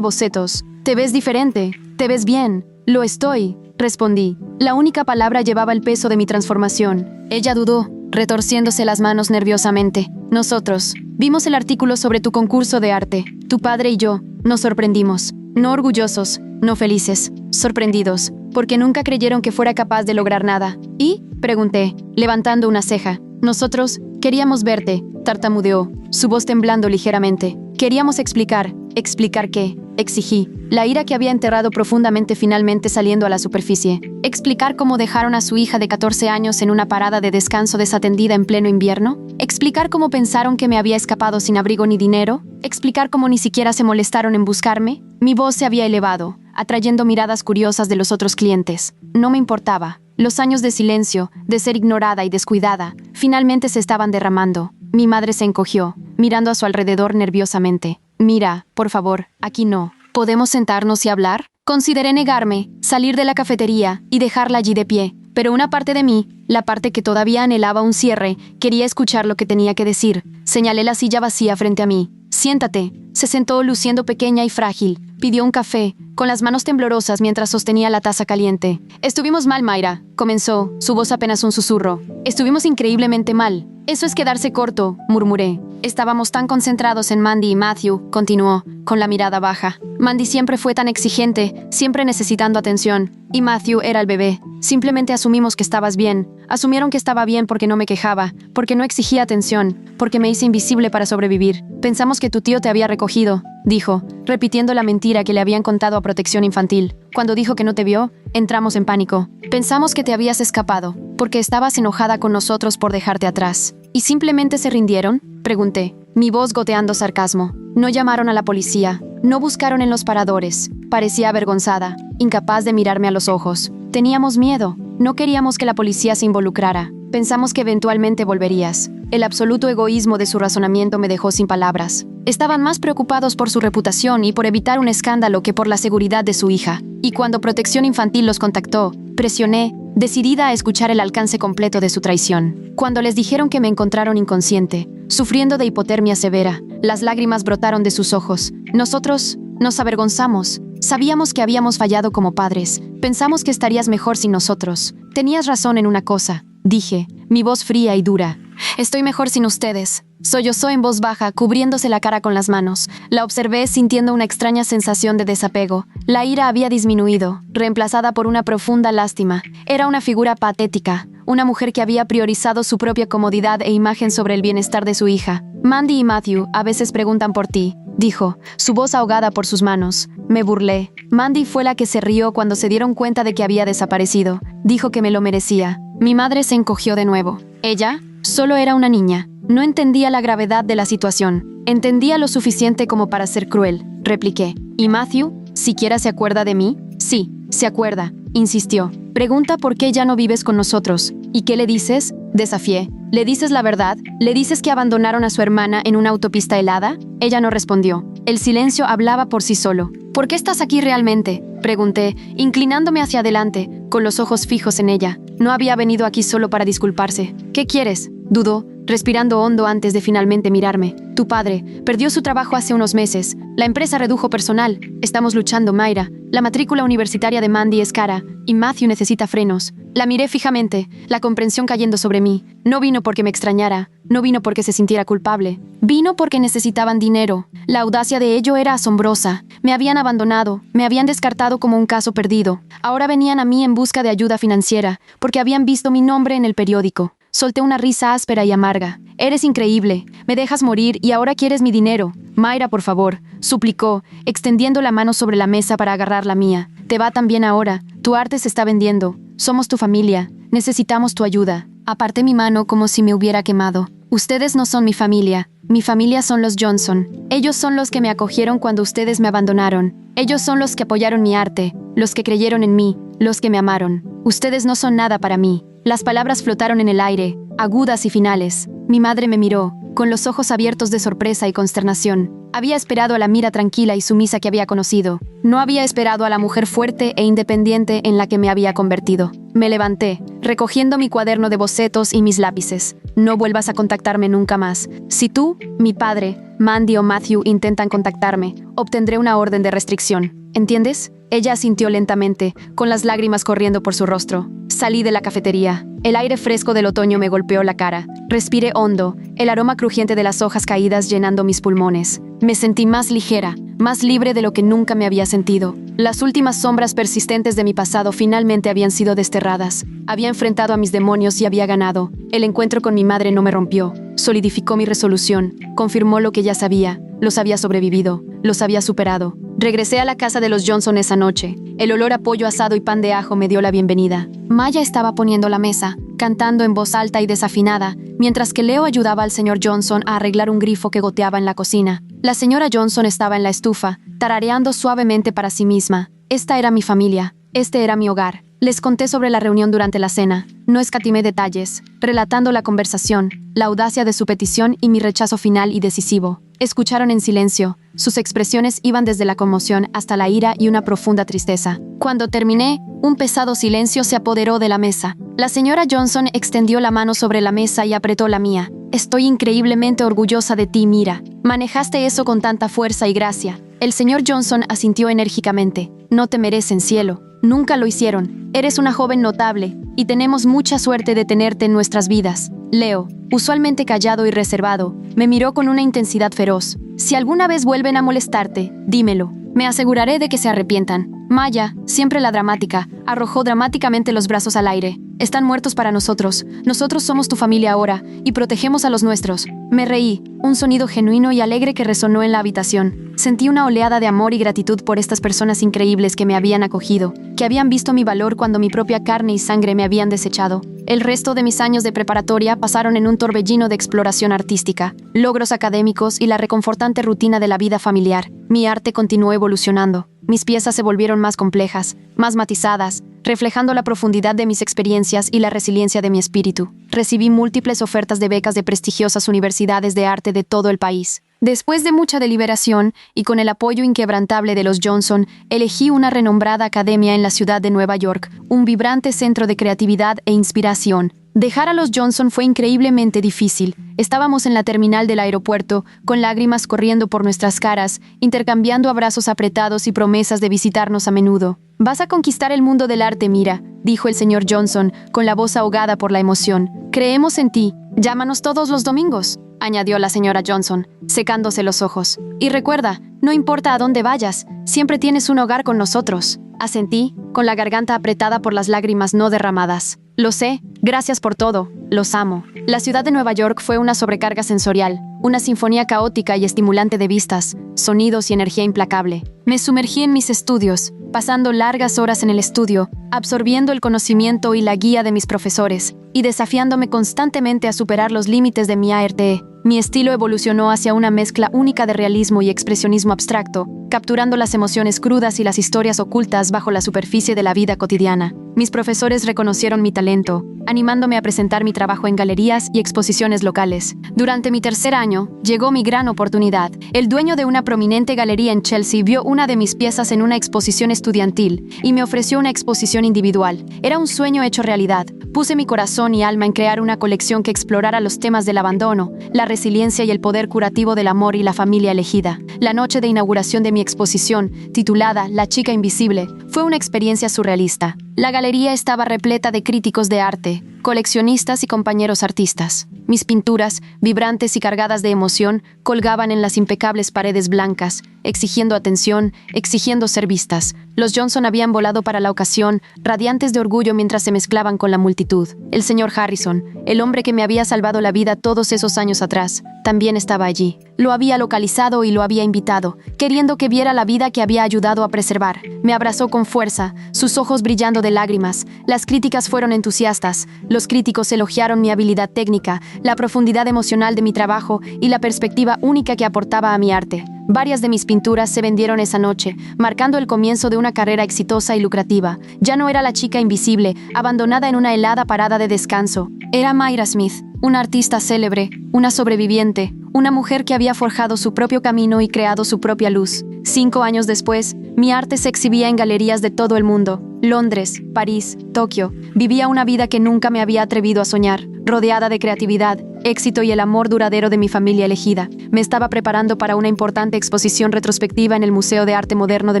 bocetos. «Te ves diferente, te ves bien». «Lo estoy», respondí. La única palabra llevaba el peso de mi transformación. Ella dudó, retorciéndose las manos nerviosamente. «Nosotros vimos el artículo sobre tu concurso de arte. Tu padre y yo nos sorprendimos. No orgullosos, no felices, sorprendidos, porque nunca creyeron que fuera capaz de lograr nada». «¿Y?», pregunté, levantando una ceja. «Nosotros queríamos verte», tartamudeó, su voz temblando ligeramente. «Queríamos explicar». «¿Explicar qué?», exigí, la ira que había enterrado profundamente finalmente saliendo a la superficie. ¿Explicar cómo dejaron a su hija de 14 años en una parada de descanso desatendida en pleno invierno? ¿Explicar cómo pensaron que me había escapado sin abrigo ni dinero? ¿Explicar cómo ni siquiera se molestaron en buscarme? Mi voz se había elevado, atrayendo miradas curiosas de los otros clientes. No me importaba. Los años de silencio, de ser ignorada y descuidada, finalmente se estaban derramando. Mi madre se encogió, mirando a su alrededor nerviosamente. «Mira, por favor, aquí no. ¿Podemos sentarnos y hablar?». Consideré negarme, salir de la cafetería y dejarla allí de pie, pero una parte de mí, la parte que todavía anhelaba un cierre, quería escuchar lo que tenía que decir. Señalé la silla vacía frente a mí. «Siéntate». Se sentó luciendo pequeña y frágil. Pidió un café, con las manos temblorosas mientras sostenía la taza caliente. «Estuvimos mal, Mayra», comenzó, su voz apenas un susurro. «Estuvimos increíblemente mal». «Eso es quedarse corto», murmuré. «Estábamos tan concentrados en Mandy y Matthew», continuó, con la mirada baja. «Mandy siempre fue tan exigente, siempre necesitando atención. Y Matthew era el bebé. Simplemente asumimos que estabas bien. Asumieron que estaba bien porque no me quejaba, porque no exigía atención, porque me hice invisible para sobrevivir. Pensamos que tu tío te había recogido», dijo, repitiendo la mentira que le habían contado a Protección Infantil. «Cuando dijo que no te vio, entramos en pánico. Pensamos que te habías escapado, porque estabas enojada con nosotros por dejarte atrás». «¿Y simplemente se rindieron?», pregunté, mi voz goteando sarcasmo. «No llamaron a la policía, no buscaron en los paradores». Parecía avergonzada, incapaz de mirarme a los ojos. «Teníamos miedo, no queríamos que la policía se involucrara. Pensamos que eventualmente volverías». El absoluto egoísmo de su razonamiento me dejó sin palabras. Estaban más preocupados por su reputación y por evitar un escándalo que por la seguridad de su hija. Y cuando Protección Infantil los contactó, presioné, decidida a escuchar el alcance completo de su traición. Cuando les dijeron que me encontraron inconsciente, sufriendo de hipotermia severa, las lágrimas brotaron de sus ojos. Nosotros nos avergonzamos. Sabíamos que habíamos fallado como padres. Pensamos que estarías mejor sin nosotros. Tenías razón en una cosa, dije, mi voz fría y dura. «Estoy mejor sin ustedes». Sollozó en voz baja, cubriéndose la cara con las manos. La observé sintiendo una extraña sensación de desapego. La ira había disminuido, reemplazada por una profunda lástima. Era una figura patética, una mujer que había priorizado su propia comodidad e imagen sobre el bienestar de su hija. «Mandy y Matthew a veces preguntan por ti», dijo, su voz ahogada por sus manos. Me burlé. Mandy fue la que se rió cuando se dieron cuenta de que había desaparecido. Dijo que me lo merecía. Mi madre se encogió de nuevo. Ella solo era una niña. No entendía la gravedad de la situación. Entendía lo suficiente como para ser cruel, repliqué. ¿Y Matthew? ¿Siquiera se acuerda de mí? Sí, se acuerda, insistió. Pregunta por qué ya no vives con nosotros. ¿Y qué le dices? Desafié. ¿Le dices la verdad? ¿Le dices que abandonaron a su hermana en una autopista helada? Ella no respondió. El silencio hablaba por sí solo. ¿Por qué estás aquí realmente?, pregunté, inclinándome hacia adelante, con los ojos fijos en ella. No había venido aquí solo para disculparse. ¿Qué quieres?, dudó, respirando hondo antes de finalmente mirarme. Tu padre perdió su trabajo hace unos meses. La empresa redujo personal. Estamos luchando, Mayra. La matrícula universitaria de Mandy es cara y Matthew necesita frenos. La miré fijamente, la comprensión cayendo sobre mí. No vino porque me extrañara, no vino porque se sintiera culpable. Vino porque necesitaban dinero. La audacia de ello era asombrosa. Me habían abandonado, me habían descartado como un caso perdido. Ahora venían a mí en busca de ayuda financiera, porque habían visto mi nombre en el periódico. Solté una risa áspera y amarga. Eres increíble. Me dejas morir y ahora quieres mi dinero. Mayra, por favor, suplicó, extendiendo la mano sobre la mesa para agarrar la mía. Te va tan bien ahora. Tu arte se está vendiendo. Somos tu familia. Necesitamos tu ayuda. Aparté mi mano como si me hubiera quemado. Ustedes no son mi familia. Mi familia son los Johnson. Ellos son los que me acogieron cuando ustedes me abandonaron. Ellos son los que apoyaron mi arte, los que creyeron en mí, los que me amaron. Ustedes no son nada para mí. Las palabras flotaron en el aire, agudas y finales. Mi madre me miró, con los ojos abiertos de sorpresa y consternación. Había esperado a la Mira tranquila y sumisa que había conocido. No había esperado a la mujer fuerte e independiente en la que me había convertido. Me levanté, recogiendo mi cuaderno de bocetos y mis lápices. No vuelvas a contactarme nunca más. Si tú, mi padre, Mandy o Matthew intentan contactarme, obtendré una orden de restricción. ¿Entiendes? Ella asintió lentamente, con las lágrimas corriendo por su rostro. Salí de la cafetería. El aire fresco del otoño me golpeó la cara. Respiré hondo, el aroma crujiente de las hojas caídas llenando mis pulmones. Me sentí más ligera, más libre de lo que nunca me había sentido. Las últimas sombras persistentes de mi pasado finalmente habían sido desterradas. Había enfrentado a mis demonios y había ganado. El encuentro con mi madre no me rompió. Solidificó mi resolución. Confirmó lo que ya sabía. Los había sobrevivido. Los había superado. Regresé a la casa de los Johnson esa noche. El olor a pollo asado y pan de ajo me dio la bienvenida. Maya estaba poniendo la mesa, cantando en voz alta y desafinada, mientras que Leo ayudaba al señor Johnson a arreglar un grifo que goteaba en la cocina. La señora Johnson estaba en la estufa, tarareando suavemente para sí misma. Esta era mi familia. Este era mi hogar. Les conté sobre la reunión durante la cena. No escatimé detalles, relatando la conversación, la audacia de su petición y mi rechazo final y decisivo. Escucharon en silencio. Sus expresiones iban desde la conmoción hasta la ira y una profunda tristeza. Cuando terminé, un pesado silencio se apoderó de la mesa. La señora Johnson extendió la mano sobre la mesa y apretó la mía. Estoy increíblemente orgullosa de ti, Mira. Manejaste eso con tanta fuerza y gracia. El señor Johnson asintió enérgicamente. No te merecen, cielo. Nunca lo hicieron. Eres una joven notable, y tenemos mucha suerte de tenerte en nuestras vidas. Leo, usualmente callado y reservado, me miró con una intensidad feroz. Si alguna vez vuelven a molestarte, dímelo. Me aseguraré de que se arrepientan. Maya, siempre la dramática, arrojó dramáticamente los brazos al aire. Están muertos para nosotros. Nosotros somos tu familia ahora, y protegemos a los nuestros. Me reí, un sonido genuino y alegre que resonó en la habitación. Sentí una oleada de amor y gratitud por estas personas increíbles que me habían acogido, que habían visto mi valor cuando mi propia carne y sangre me habían desechado. El resto de mis años de preparatoria pasaron en un torbellino de exploración artística, logros académicos y la reconfortante rutina de la vida familiar. Mi arte continuó evolucionando. Mis piezas se volvieron más complejas, más matizadas, reflejando la profundidad de mis experiencias y la resiliencia de mi espíritu. Recibí múltiples ofertas de becas de prestigiosas universidades de arte de todo el país. Después de mucha deliberación y con el apoyo inquebrantable de los Johnson, elegí una renombrada academia en la ciudad de Nueva York, un vibrante centro de creatividad e inspiración. Dejar a los Johnson fue increíblemente difícil. Estábamos en la terminal del aeropuerto, con lágrimas corriendo por nuestras caras, intercambiando abrazos apretados y promesas de visitarnos a menudo. «Vas a conquistar el mundo del arte, Mira», dijo el señor Johnson, con la voz ahogada por la emoción. «Creemos en ti. Llámanos todos los domingos», añadió la señora Johnson, secándose los ojos. «Y recuerda, no importa a dónde vayas, siempre tienes un hogar con nosotros». Asentí, con la garganta apretada por las lágrimas no derramadas. «Lo sé, gracias por todo, los amo». La ciudad de Nueva York fue una sobrecarga sensorial, una sinfonía caótica y estimulante de vistas, sonidos y energía implacable. Me sumergí en mis estudios, pasando largas horas en el estudio, absorbiendo el conocimiento y la guía de mis profesores, y desafiándome constantemente a superar los límites de mi arte. Mi estilo evolucionó hacia una mezcla única de realismo y expresionismo abstracto, capturando las emociones crudas y las historias ocultas bajo la superficie de la vida cotidiana. Mis profesores reconocieron mi talento, animándome a presentar mi trabajo en galerías y exposiciones locales. Durante mi tercer año, llegó mi gran oportunidad. El dueño de una prominente galería en Chelsea vio una de mis piezas en una exposición estudiantil y me ofreció una exposición individual. Era un sueño hecho realidad. Puse mi corazón y alma en crear una colección que explorara los temas del abandono, la resiliencia y el poder curativo del amor y la familia elegida. La noche de inauguración de mi exposición, titulada La chica invisible, fue una experiencia surrealista. La galería estaba repleta de críticos de arte, coleccionistas y compañeros artistas. Mis pinturas, vibrantes y cargadas de emoción, colgaban en las impecables paredes blancas, exigiendo atención, exigiendo ser vistas. Los Johnson habían volado para la ocasión, radiantes de orgullo mientras se mezclaban con la multitud. El señor Harrison, el hombre que me había salvado la vida todos esos años atrás, también estaba allí. Lo había localizado y lo había invitado, queriendo que viera la vida que había ayudado a preservar. Me abrazó con fuerza, sus ojos brillando de lágrimas. Las críticas fueron entusiastas. Los críticos elogiaron mi habilidad técnica, la profundidad emocional de mi trabajo y la perspectiva única que aportaba a mi arte. Varias de mis pinturas se vendieron esa noche, marcando el comienzo de una carrera exitosa y lucrativa. Ya no era la chica invisible, abandonada en una helada parada de descanso. Era Myra Smith, una artista célebre, una sobreviviente, una mujer que había forjado su propio camino y creado su propia luz. 5 años después, mi arte se exhibía en galerías de todo el mundo. Londres, París, Tokio. Vivía una vida que nunca me había atrevido a soñar, rodeada de creatividad, éxito y el amor duradero de mi familia elegida. Me estaba preparando para una importante exposición retrospectiva en el Museo de Arte Moderno de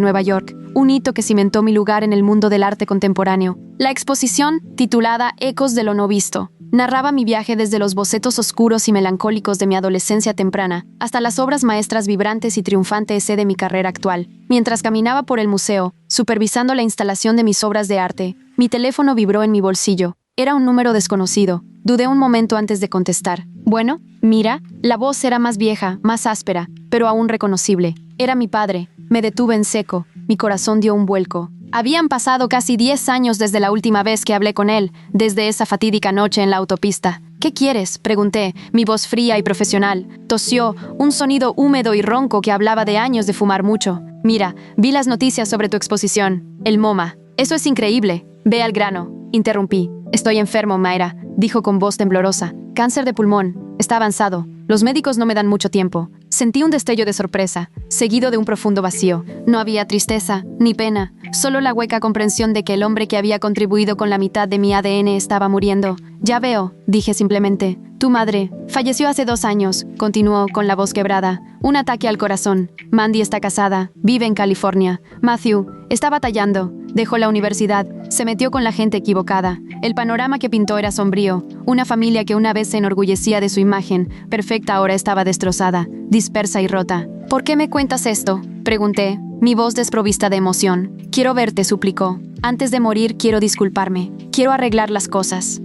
Nueva York, un hito que cimentó mi lugar en el mundo del arte contemporáneo. La exposición, titulada Ecos de lo no visto, narraba mi viaje desde los bocetos oscuros y melancólicos de mi adolescencia temprana hasta las obras maestras vibrantes y triunfantes de mi carrera actual. Mientras caminaba por el museo, supervisando la instalación de mis obras de arte, mi teléfono vibró en mi bolsillo. Era un número desconocido. Dudé un momento antes de contestar. Bueno, mira, la voz era más vieja, más áspera, pero aún reconocible. Era mi padre. Me detuve en seco. Mi corazón dio un vuelco. Habían pasado casi 10 años desde la última vez que hablé con él, desde esa fatídica noche en la autopista. ¿Qué quieres?, pregunté, mi voz fría y profesional. Tosió, un sonido húmedo y ronco que hablaba de años de fumar mucho. Mira, vi las noticias sobre tu exposición. El MoMA. Eso es increíble. Ve al grano. Interrumpí. Estoy enfermo, Myra, dijo con voz temblorosa. Cáncer de pulmón. Está avanzado. Los médicos no me dan mucho tiempo. Sentí un destello de sorpresa, seguido de un profundo vacío. No había tristeza, ni pena, solo la hueca comprensión de que el hombre que había contribuido con la mitad de mi ADN estaba muriendo. Ya veo, dije simplemente. Tu madre falleció hace 2 años, continuó con la voz quebrada. Un ataque al corazón. Mandy está casada, vive en California. Matthew está batallando. Dejó la universidad, se metió con la gente equivocada. El panorama que pintó era sombrío. Una familia que una vez se enorgullecía de su imagen, perfecta ahora estaba destrozada, dispersa y rota. ¿Por qué me cuentas esto?, pregunté, mi voz desprovista de emoción. Quiero verte, suplicó. Antes de morir quiero disculparme. Quiero arreglar las cosas.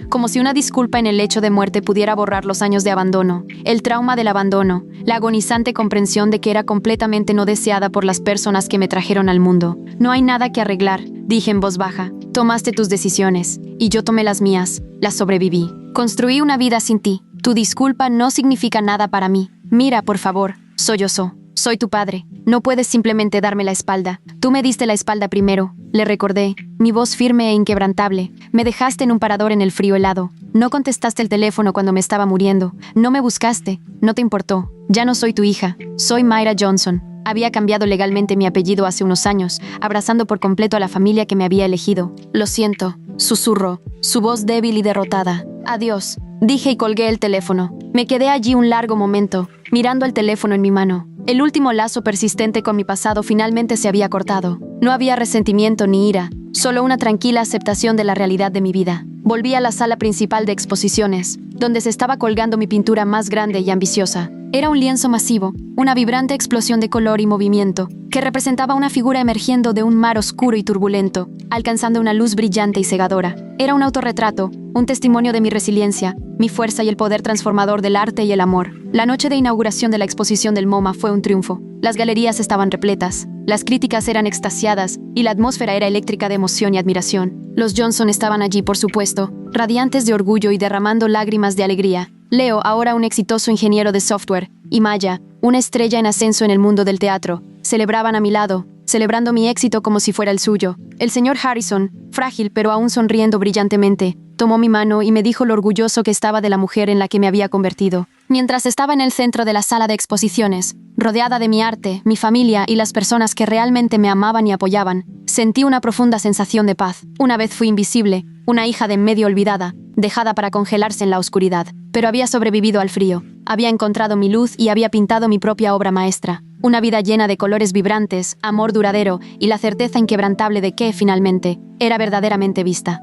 Como si una disculpa en el lecho de muerte pudiera borrar los años de abandono, el trauma del abandono, la agonizante comprensión de que era completamente no deseada por las personas que me trajeron al mundo. No hay nada que arreglar, dije en voz baja. Tomaste tus decisiones, y yo tomé las mías, las sobreviví. Construí una vida sin ti. Tu disculpa no significa nada para mí. Mira, por favor, sollozó. Soy tu padre. No puedes simplemente darme la espalda. Tú me diste la espalda primero, le recordé, mi voz firme e inquebrantable. Me dejaste en un parador en el frío helado. No contestaste el teléfono cuando me estaba muriendo. No me buscaste. No te importó. Ya no soy tu hija. Soy Myra Johnson. Había cambiado legalmente mi apellido hace unos años, abrazando por completo a la familia que me había elegido. Lo siento, susurró, su voz débil y derrotada. Adiós, dije y colgué el teléfono. Me quedé allí un largo momento, mirando el teléfono en mi mano. El último lazo persistente con mi pasado finalmente se había cortado. No había resentimiento ni ira, solo una tranquila aceptación de la realidad de mi vida. Volví a la sala principal de exposiciones, donde se estaba colgando mi pintura más grande y ambiciosa. Era un lienzo masivo, una vibrante explosión de color y movimiento, que representaba una figura emergiendo de un mar oscuro y turbulento, alcanzando una luz brillante y cegadora. Era un autorretrato, un testimonio de mi resiliencia, mi fuerza y el poder transformador del arte y el amor. La noche de inauguración de la exposición del MoMA fue un triunfo. Las galerías estaban repletas, las críticas eran extasiadas y la atmósfera era eléctrica de emoción y admiración. Los Johnson estaban allí, por supuesto, radiantes de orgullo y derramando lágrimas de alegría. Leo, ahora un exitoso ingeniero de software, y Maya, una estrella en ascenso en el mundo del teatro, celebraban a mi lado, celebrando mi éxito como si fuera el suyo. El señor Harrison, frágil pero aún sonriendo brillantemente, tomó mi mano y me dijo lo orgulloso que estaba de la mujer en la que me había convertido. Mientras estaba en el centro de la sala de exposiciones, rodeada de mi arte, mi familia y las personas que realmente me amaban y apoyaban, sentí una profunda sensación de paz. Una vez fui invisible, una hija de medio olvidada, dejada para congelarse en la oscuridad, pero había sobrevivido al frío. Había encontrado mi luz y había pintado mi propia obra maestra. Una vida llena de colores vibrantes, amor duradero y la certeza inquebrantable de que, finalmente, era verdaderamente vista.